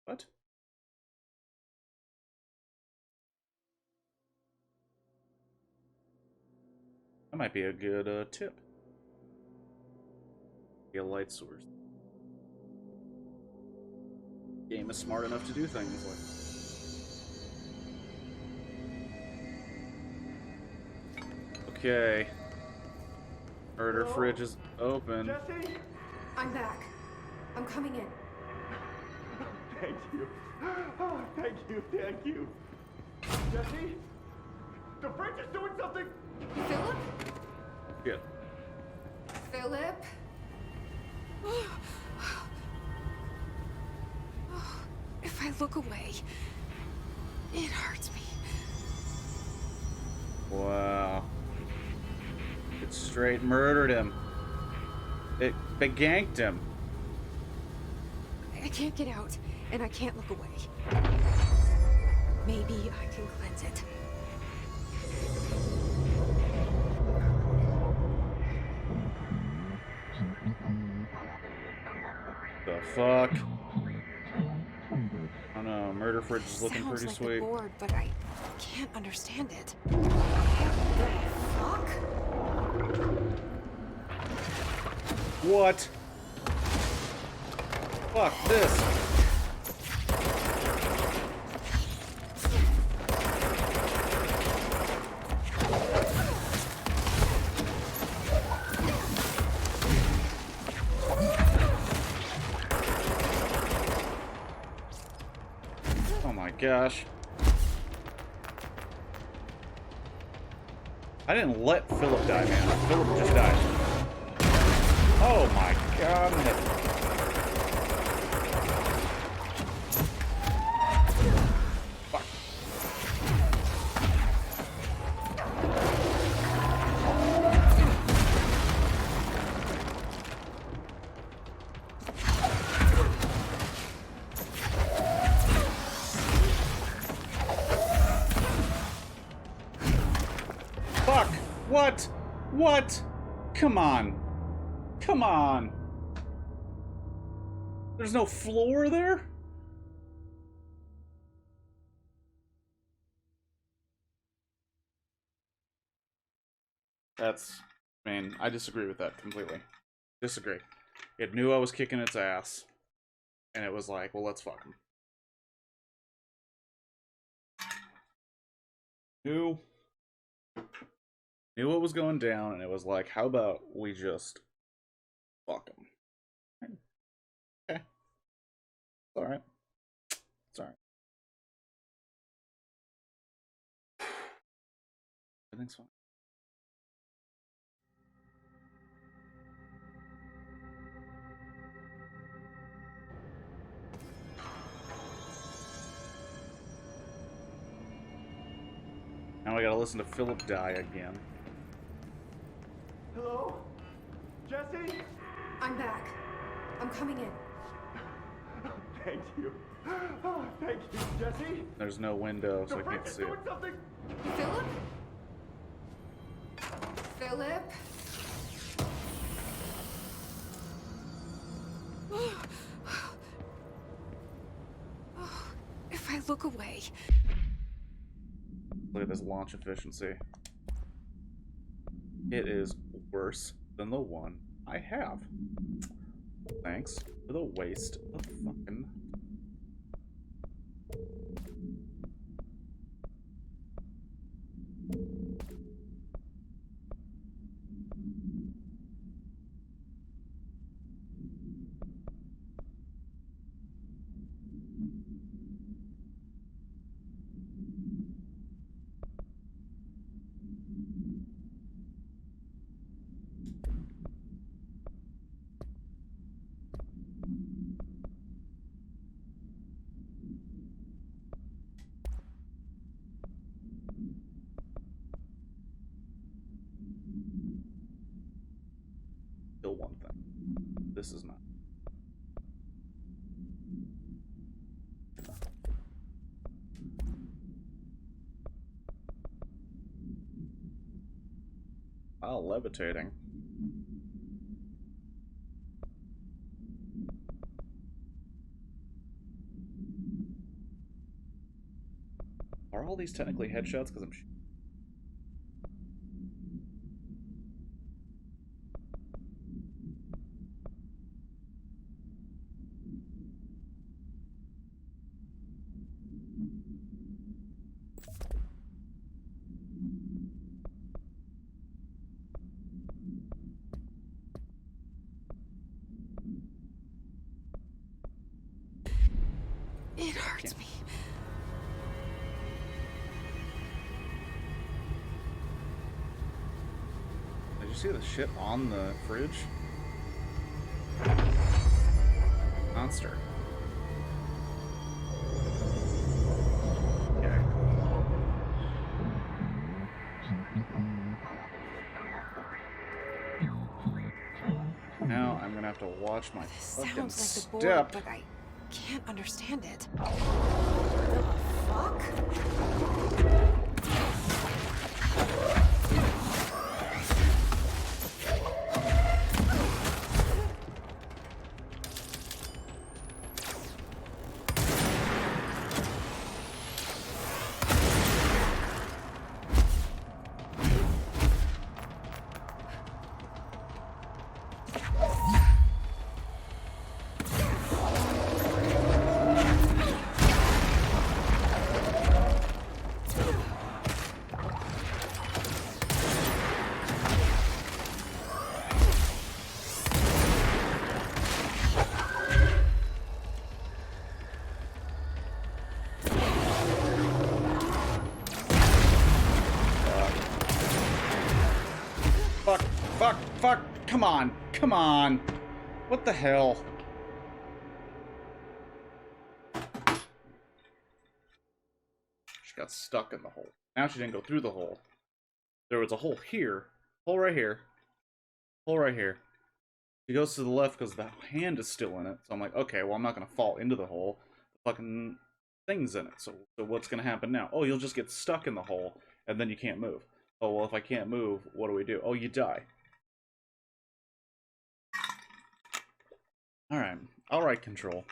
What? That might be a good tip. Be a light source. Game is smart enough to do things like. Okay. Murder Hello? fridge is open. Jesse? I'm back. I'm coming in. Thank you. Oh, thank you, thank you. Jesse? The fridge is doing something! Philip? Yeah. Philip? If I look away, it hurts me. Wow. It straight murdered him. It beganked him. I can't get out, and I can't look away. Maybe I can cleanse it. The fuck? Oh no, murder fridge is looking Sounds pretty like sweet. the board, but I can't understand it. The fuck? What? Fuck this. Oh my gosh. I didn't let Philip die, man. Philip just died. Oh my god. Fuck. Fuck! What? What? Come on. Come on. There's no floor there? I mean, I disagree with that completely. Disagree. It knew I was kicking its ass. And it was like, well, let's fuck him. Knew what was going down, and it was like, how about we just fuck him? Okay. It's alright. It's alright. Everything's fine. Now I gotta listen to Philip die again. Hello? Jesse? I'm back. I'm coming in. Thank you. Oh, thank you, Jesse. There's no window, so The I fridge can't is see it. doing something! Philip? Philip? If I look away, Look at this launch efficiency. It is worse than the one I have. Thanks to the waste of fucking... Still one thing. This is not. While levitating. Are all these technically headshots? Because I'm... It hurts me. Did you see the shit on the fridge? Monster. Okay. Now I'm gonna have to watch my This fucking sounds like the board, step. but I can't understand it. The fuck? Fuck, fuck, fuck. Come on, come on. What the hell? She got stuck in the hole. Now she didn't go through the hole. There was a hole here, hole right here, hole right here. She goes to the left because the hand is still in it. So I'm like, okay, well, I'm not going to fall into the hole. The fucking thing's in it. So what's going to happen now? Oh, you'll just get stuck in the hole, and then you can't move. Oh, well, if I can't move, what do? Oh, you die. Alright. Alright, Control.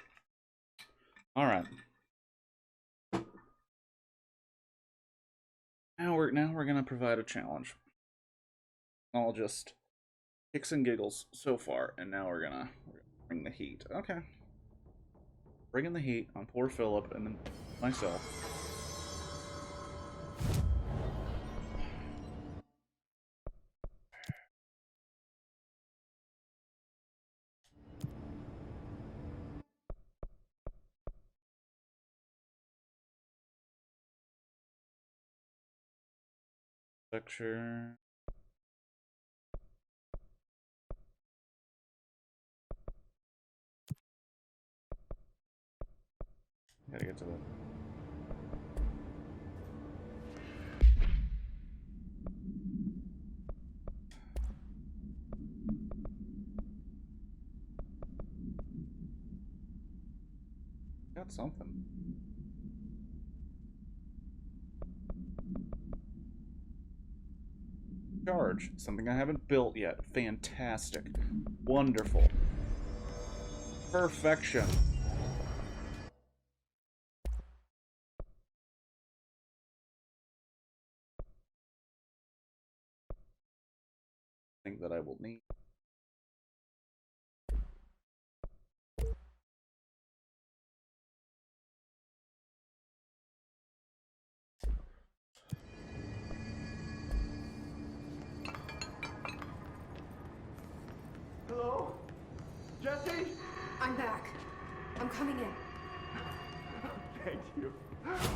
Alright. Now we're gonna provide a challenge. I'll just kicks and giggles so far, and now we're gonna bring the heat. Okay. Bringing the heat on poor Philip and then myself. Picture. Gotta get to the... Got something. Charge. Something I haven't built yet. Fantastic. Wonderful. Perfection. Thing that I will need. Hello? Jesse? I'm back. I'm coming in. Thank you.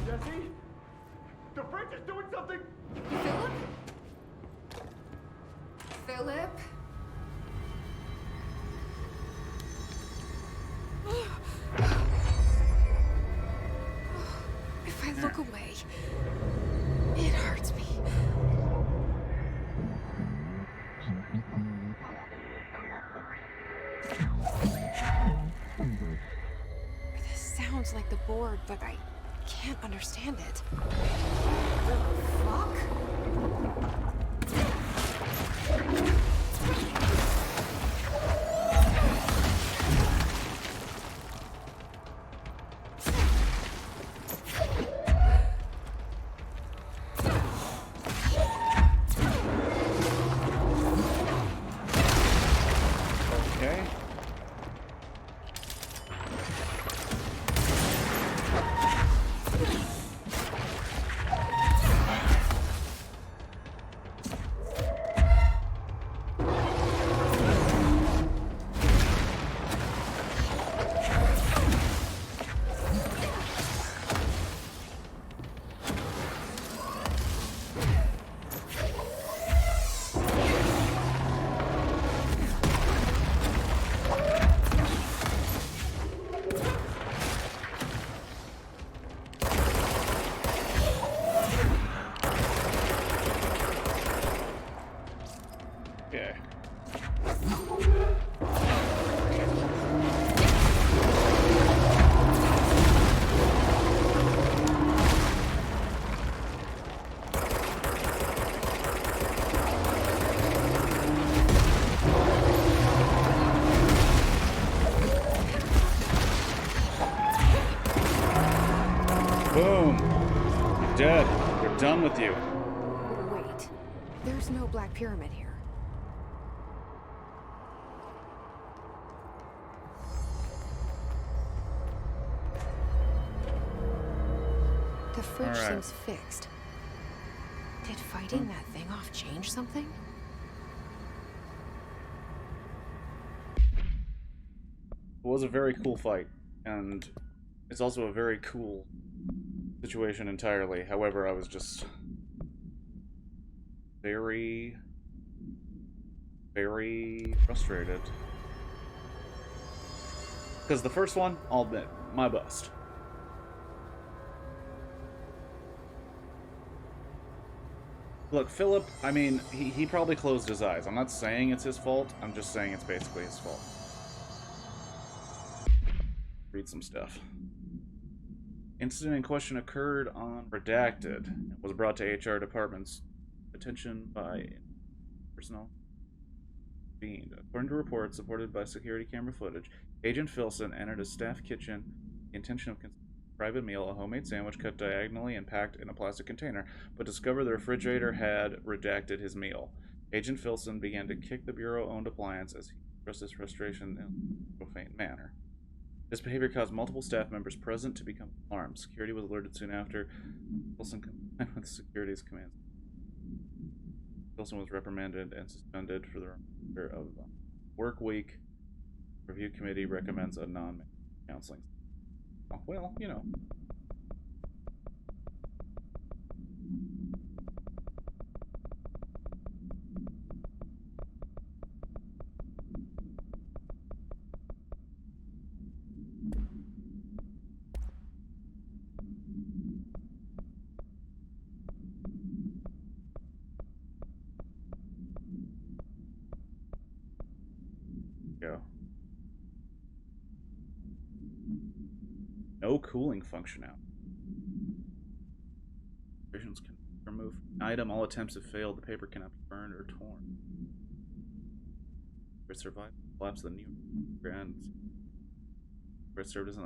Jesse? The fridge is doing something! Philip? Philip? If I look away, it hurts me. This sounds like the board, but I can't understand it. The fuck? Boom. You're dead. We're done with you. Wait. There's no Black Pyramid here. The fridge All right. seems fixed. Did fighting that thing off change something? It was a very cool fight, and it's also a very cool situation entirely. However, I was just very, very frustrated. Because the first one, I'll admit, my bust. Look, Philip, I mean, he probably closed his eyes. I'm not saying it's his fault, I'm just saying it's basically his fault. Read some stuff. Incident in question occurred on Redacted. It was brought to HR department's attention by personnel. According to reports supported by security camera footage, Agent Filson entered a staff kitchen with the intention of consuming a private meal, a homemade sandwich cut diagonally and packed in a plastic container, but discovered the refrigerator had redacted his meal. Agent Filson began to kick the bureau-owned appliance as he expressed his frustration in a profane manner. This behavior caused multiple staff members present to become alarmed. Security was alerted soon after. Filson complied with security's commands. Filson was reprimanded and suspended for the remainder of the work week. Review committee recommends a non-counseling. Oh, well, you know. Go. No cooling function out. Operations can remove an item. All attempts have failed. The paper cannot be burned or torn. For survival, collapse of the new grand. Where it served as an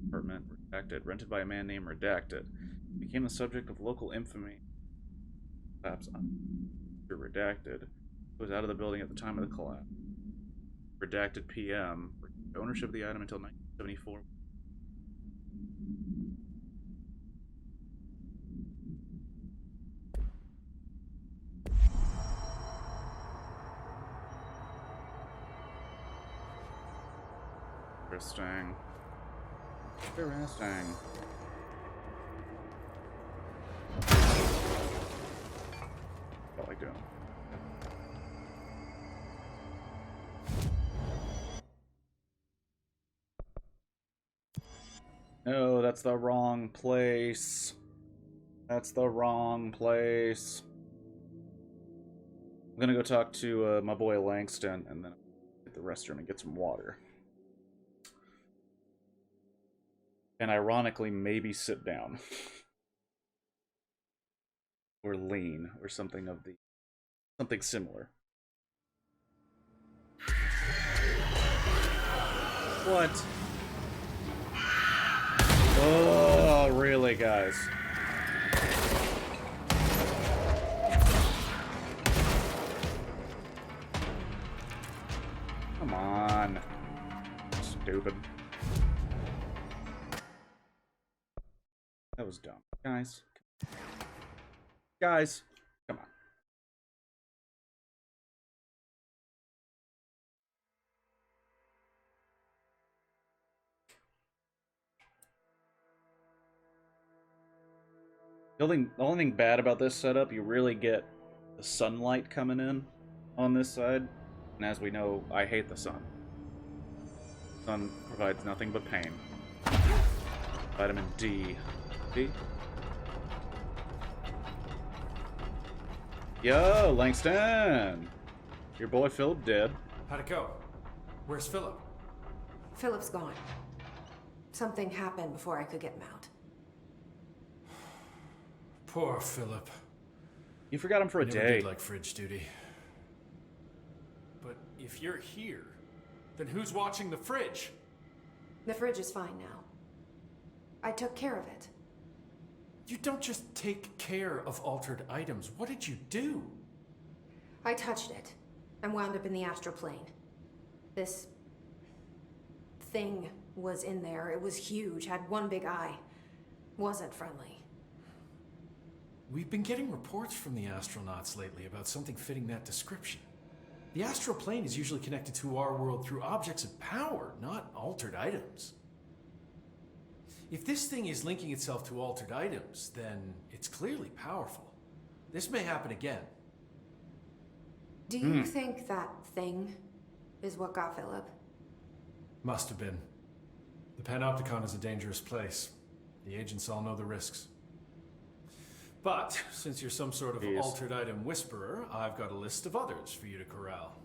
apartment. Redacted. Rented by a man named Redacted. Became the subject of local infamy. Collapse on Redacted. It was out of the building at the time of the collapse. Redacted PM. Ownership of the item until 1974. Interesting. Interesting. Felt like doing. No, that's the wrong place. That's the wrong place. I'm gonna go talk to my boy Langston, and then hit the restroom and get some water. And ironically, maybe sit down. Or lean, or something of the... something similar. What? Oh, really, guys? Come on. Stupid. That was dumb. Guys. Guys. Come on. The only thing bad about this setup, you really get the sunlight coming in on this side. And as we know, I hate the sun. Sun provides nothing but pain. Vitamin D. D? Yo, Langston! Your boy Philip dead. How'd it go? Where's Philip? Philip's gone. Something happened before I could get him out. Poor Philip. You forgot him for a Never day. did like fridge duty. But if you're here, then who's watching the fridge? The fridge is fine now. I took care of it. You don't just take care of altered items. What did you do? I touched it and wound up in the astral plane. This thing was in there. It was huge, had one big eye. Wasn't friendly. We've been getting reports from the astronauts lately about something fitting that description. The astral plane is usually connected to our world through objects of power, not altered items. If this thing is linking itself to altered items, then it's clearly powerful. This may happen again. Do you think that thing is what got Philip? Must have been. The Panopticon is a dangerous place. The agents all know the risks. But, since you're some sort of altered item whisperer, I've got a list of others for you to corral.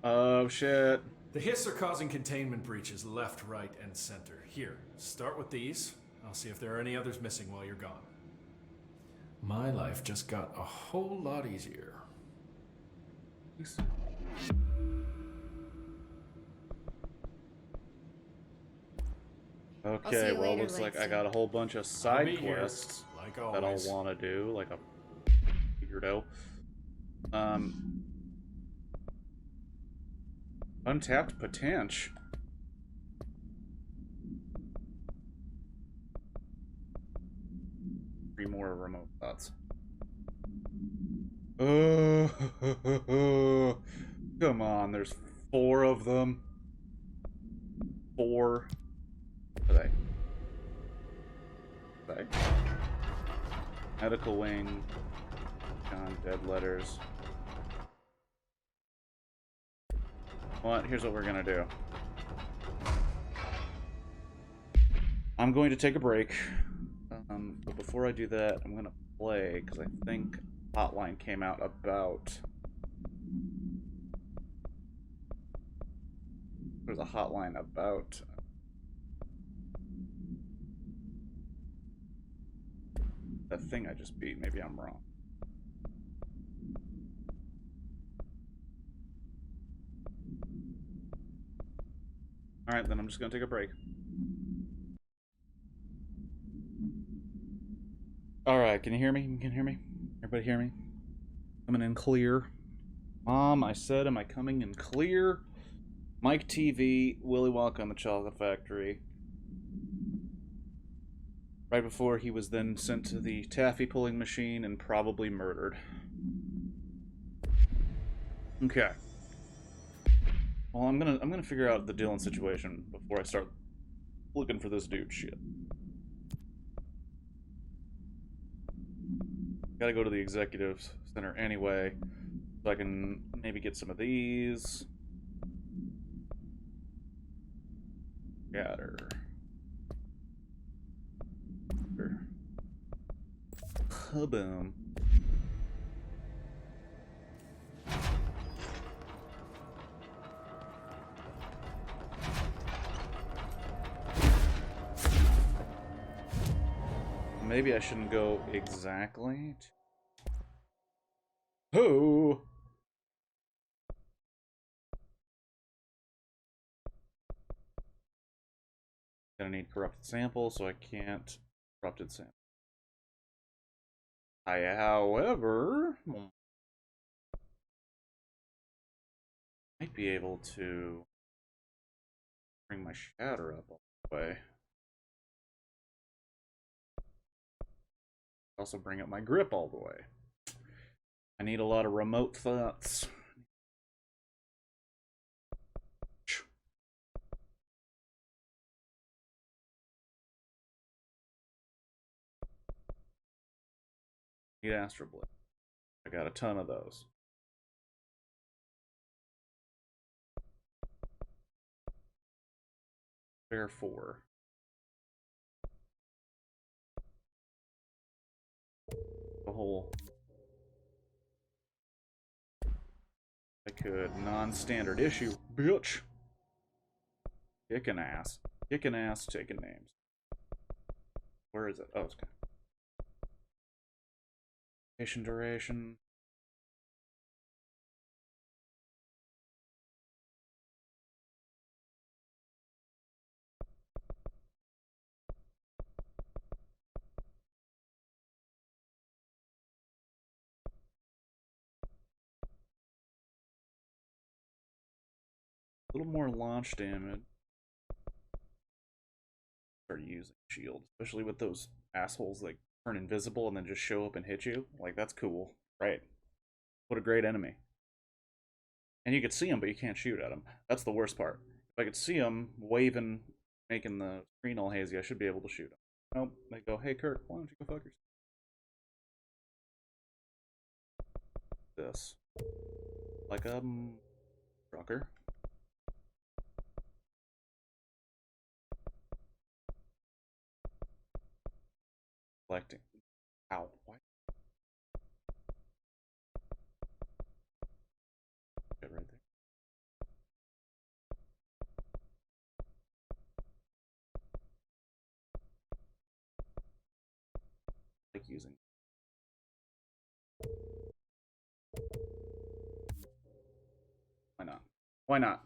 Oh, shit. The Hiss are causing containment breaches left, right, and center. Here, start with these. I'll see if there are any others missing while you're gone. My life just got a whole lot easier. Okay, well, later, looks like I Langston. got a whole bunch of I'll side be here, quests like that I'll always. want to do, like a weirdo. Untapped potential. Three more remote thoughts. Come on, there's 4 of them. 4. Today. Medical wing. John, dead letters. What? Here's what we're gonna do. I'm going to take a break. But before I do that, I'm gonna play, because I think Hotline came out about... There's a Hotline about... that thing I just beat. Maybe I'm wrong. Alright, then I'm just gonna take a break. Alright, can you hear me? You can hear me? Everybody hear me? Coming in clear. Mom, I said, am I coming in clear? Mike TV, Willy Wonka and the Chocolate Factory. Right before he was then sent to the taffy pulling machine and probably murdered. Okay. Well, I'm gonna figure out the Dylan situation before I start looking for this dude shit. Gotta go to the executive center anyway, so I can maybe get some of these. Got her. Boom. Maybe I shouldn't go exactly. Oh. Gonna need corrupted sample, so I can't corrupted sample. However, might be able to bring my shatter up all the way. Also bring up my grip all the way. I need a lot of remote thoughts. Need Astro Blade. I got a ton of those. Fair 4. The whole. I could non-standard issue, bitch. Kicking ass, taking names. Where is it? Oh, it's okay. Patient duration. little more launch damage. Start using shield, especially with those assholes that turn invisible and then just show up and hit you. Like, that's cool, right? What a great enemy. And you could see them, but you can't shoot at them. That's the worst part. If I could see them waving, making the screen all hazy, I should be able to shoot them. Nope. They go, hey Kirk, why don't you go fuck yourself? This. Like a trucker. Collecting. Ow. Why? Get right there. Like using. Why not? Why not?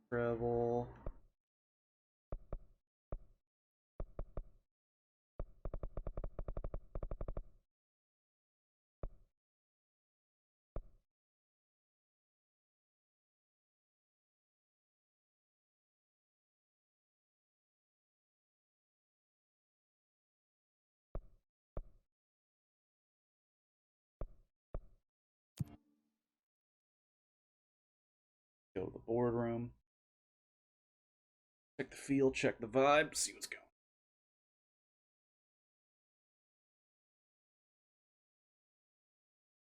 Travel. Go to the boardroom. Check the feel, check the vibe, see what's going.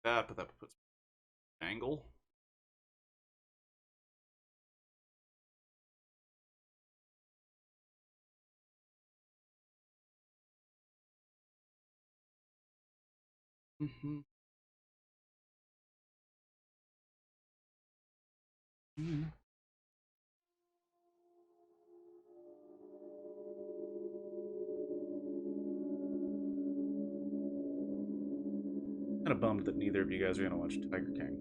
But that puts angle. Mm-hmm. Mm-hmm. Kind of bummed that neither of you guys are gonna watch Tiger King.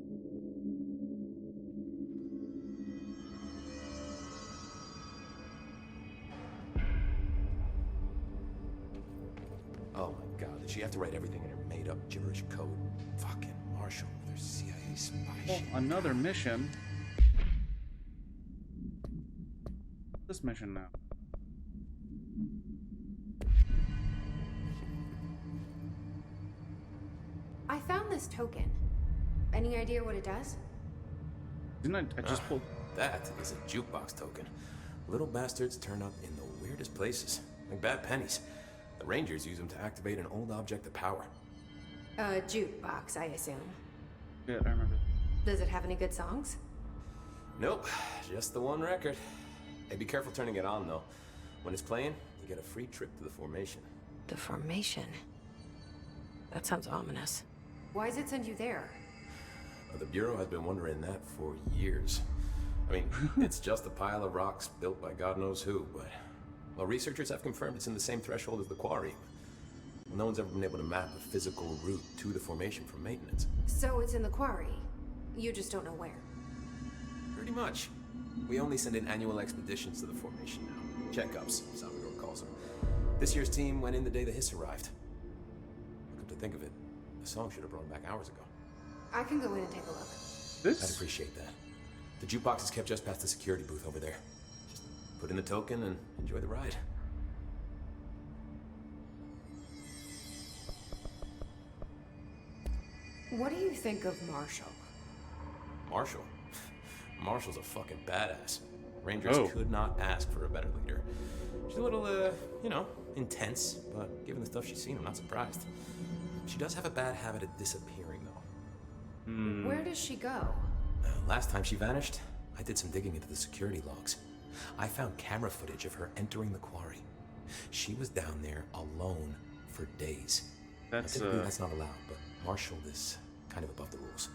Oh my god, did she have to write everything in her made-up gibberish code? Fucking Marshall with her CIA spy Well, shit. another mission. This mission now. I found this token. Any idea what it does? Didn't I just pulled? That is a jukebox token. Little bastards turn up in the weirdest places, like bad pennies. The Rangers use them to activate an old object of power. A jukebox, I assume. Yeah, I remember. Does it have any good songs? Nope, just the one record. Hey, be careful turning it on, though. When it's playing, you get a free trip to the formation. The formation. That sounds ominous. Why does it send you there? The Bureau has been wondering that for years. I mean, it's just a pile of rocks built by God knows who, but... Well, researchers have confirmed it's in the same threshold as the quarry. No one's ever been able to map a physical route to the formation for maintenance. So it's in the quarry. You just don't know where. Pretty much. We only send in annual expeditions to the formation now. Checkups, Salvador calls them. This year's team went in the day the hiss arrived. Come to think of it, the song should have brought them back hours ago. I can go in and take a look. I'd appreciate that. The jukebox is kept just past the security booth over there. Just put in the token and enjoy the ride. What do you think of Marshall? Marshall? Marshall's a fucking badass. Rangers could not ask for a better leader. She's a little, you know, intense, but given the stuff she's seen, I'm not surprised. She does have a bad habit of disappearing, though. Where does she go? Last time she vanished, I did some digging into the security logs. I found camera footage of her entering the quarry. She was down there alone for days. That's Typically, that's not allowed, but Marshall is kind of above the rules.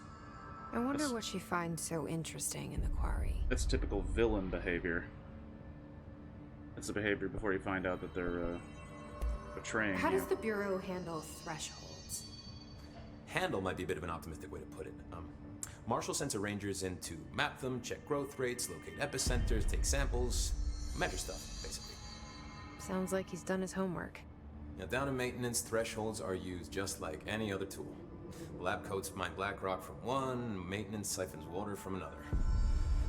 I wonder what she finds so interesting in the quarry. That's typical villain behavior. That's the behavior before you find out that they're betraying How you. does the Bureau handle thresholds? Handle might be a bit of an optimistic way to put it. Marshall sends her rangers in to map them, check growth rates, locate epicenters, take samples, measure stuff, basically. Sounds like he's done his homework. Now, down in maintenance, thresholds are used just like any other tool. Lab coats mine black rock from one, maintenance siphons water from another.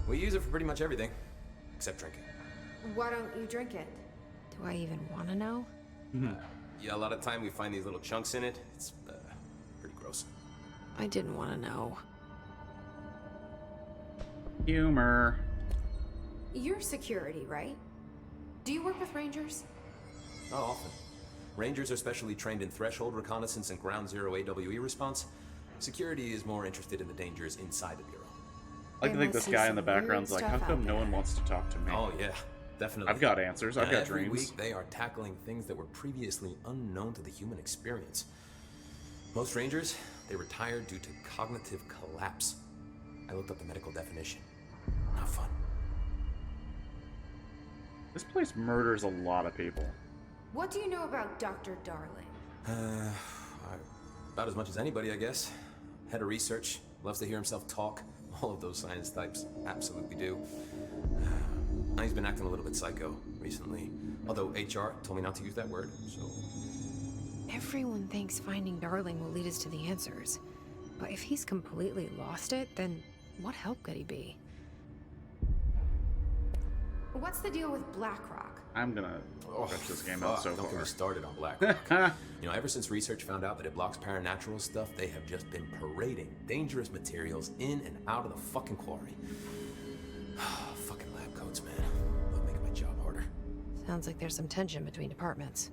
We use it for pretty much everything, except drinking. Why don't you drink it? Do I even want to know? Yeah, a lot of time we find these little chunks in it. It's pretty gross. I didn't want to know. Humor. You're security, right? Do you work with rangers? Not often. Rangers are specially trained in threshold reconnaissance and ground zero AWE response. Security is more interested in the dangers inside the Bureau. I like to think must this see guy in the some weird background's like, how stuff come out no one there." wants to talk to me? Oh, yeah, definitely. I've got answers. I've got Every dreams. week they are tackling things that were previously unknown to the human experience. Most Rangers, they retired due to cognitive collapse. I looked up the medical definition. Not fun. This place murders a lot of people. What do you know about Dr. Darling? About as much as anybody, I guess. Head of research, loves to hear himself talk. All of those science types absolutely do. He's been acting a little bit psycho recently. Although HR told me not to use that word, so... Everyone thinks finding Darling will lead us to the answers. But if he's completely lost it, then what help could he be? What's the deal with BlackRock? I'm gonna stretch this game out so Don't get me far. started on BlackRock. You know, ever since research found out that it blocks paranatural stuff, they have just been parading dangerous materials in and out of the fucking quarry. Fucking lab coats, man. Love making my job harder. Sounds like there's some tension between departments.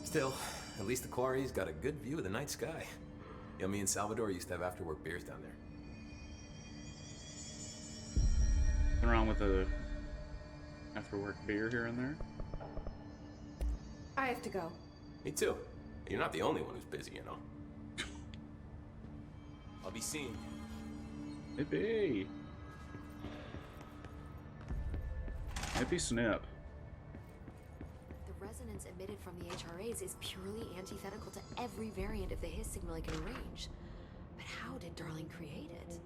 Still, at least the quarry's got a good view of the night sky. You know, me and Salvador used to have after-work beers down there. Nothing wrong with a after-work beer here and there. I have to go. Me too. You're not the only one who's busy, you know. I'll be seeing you. Yippee! Yippee snip. The resonance emitted from the HRAs is purely antithetical to every variant of the Hiss signal it can arrange. But how did Darling create it?